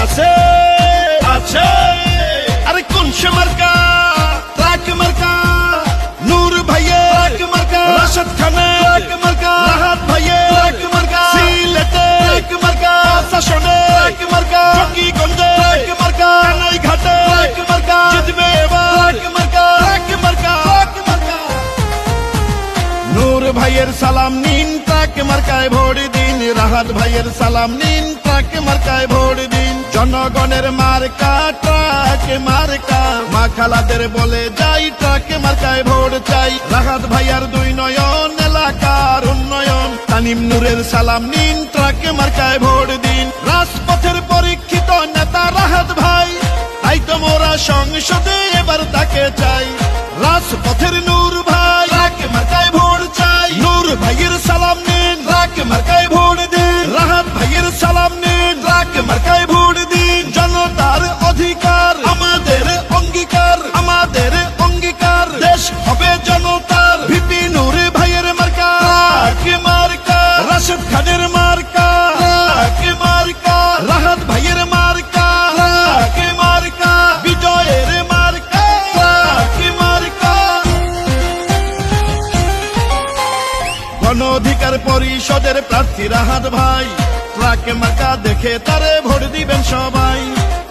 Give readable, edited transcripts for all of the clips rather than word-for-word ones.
আছে আছে আরে কোন সে মার্কা ট্রাক মার্কা নূর ভাইয়ে ট্রাক মার্কা রাশেদ খানে ট্রাক মার্কা রাহাত ভাইয়ে ট্রাক মার্কা সিলেটে ট্রাক মার্কা শাসনে ট্রাক মার্কা চকিগঞ্জে ট্রাক মার্কা কানাই ঘাটে ট্রাক মার্কা জিতবে এবার ট্রাক মার্কা ট্রাক মার্কা ট্রাক মার্কা নূর ভাইয়ের সালাম নিন ট্রাক মার্কায় ভোট দিন রাহাত ভাইয়ের সালাম নিন ট্রাক মার্কায় ভোট দিন জনগণের মার্কা ট্রাক মার্কা মা খালাদের বলে যাই ট্রাক মার্কায় ভোট চাই রাহাত ভাইয়ার দুই নয়ন এলাকার উন্নয়ন তানিম নূরের সালাম নিন ট্রাক মার্কায় ভোট দিন রাজপথের পরীক্ষিত নেতা রাহাত ভাই তাই তো মোরা সংসদে এবার তাকে চাই রাজপথের নূর ভাই ট্রাক মার্কায় ভোট চাই নূর ভাইয়ের সালাম নিন ট্রাক মার্কায় ভোট দিন রাহাত ভাইয়ের সালাম নিন ট্রাক মার্কায় ভোট দিন জনতার অধিকার আমাদের অঙ্গীকার আমাদের অঙ্গীকার দেশ হবে জনতার ভিপি নূর ভাইয়ের মার্কা ট্রাক মার্কা রাশেদ খানের মার্কা ট্রাক মার্কা রাহাত ভাইয়ের মার্কা ট্রাক মার্কা বিজয়ের মার্কা ট্রাক মার্কা গণ অধিকার পরিষদের প্রার্থী রাহাত ভাই ট্রাক মার্কা দেখে তারে ভোট দিবেন সবাই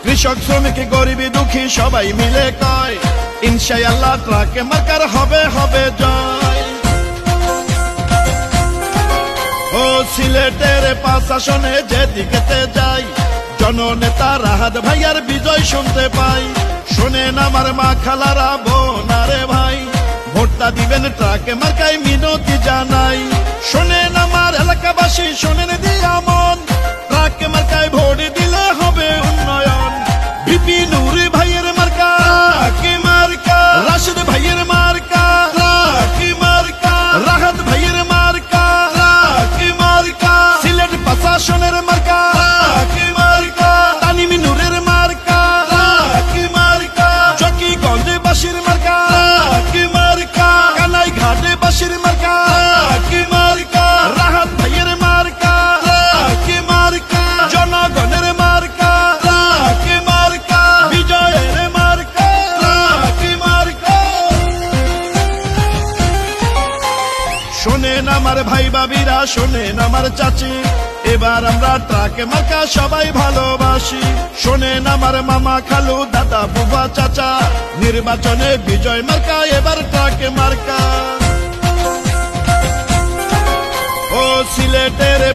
কৃষক শ্রমিক গরিব দুঃখী সবাই মিলে কয় ইনশাআল্লাহ ট্রাক মার্কার হবে হবে জয় ও সিলেটের 5 আসনে যেদিকেতে যাই জননেতা রাহাত ভাইয়ার বিজয় শুনতে পাই শোনেন আমার মা খালারা বোনারে ভাই ভোটটা দিবেন ট্রাক মার্কায় মিনতি জানাই শোনেন আমার এলাকাবাসী শোনেন দিয়া মন ট্রাক মার্কায় ভোট দিলে হবে উন্নয়ন ভিপি নূর ভাইয়ের মার্কা ট্রাক মার্কা রাশেদ ভাইয়ের মার্কা ট্রাক মার্কা রাহাত ভাইয়ের মার্কা ট্রাক মার্কা সিলেট 5 আসনের মার্কা ট্রাক মার্কা তানিম নূরের মার্কা ট্রাক মার্কা চকিগঞ্জ বাসীর মার্কা ট্রাক মার্কা কানাই ঘাটে বাসীর মার্কা ট্রাক মার্কা রাহাত ভাইয়ের মার্কা ট্রাক মার্কা জনগণের মার্কা ট্রাক মার্কা বিজয়ের মার্কা ট্রাক মার্কা শোনেন আমার ভাই বাবিরা শোনেন আমার চাচি এবার আমরা ট্রাক মার্কা সবাই ভালোবাসি শোনেন আমার মামা খালু দাদা বুবা চাচা নির্বাচনে বিজয় মার্কা এবার ট্রাক মার্কা ও সিলেটের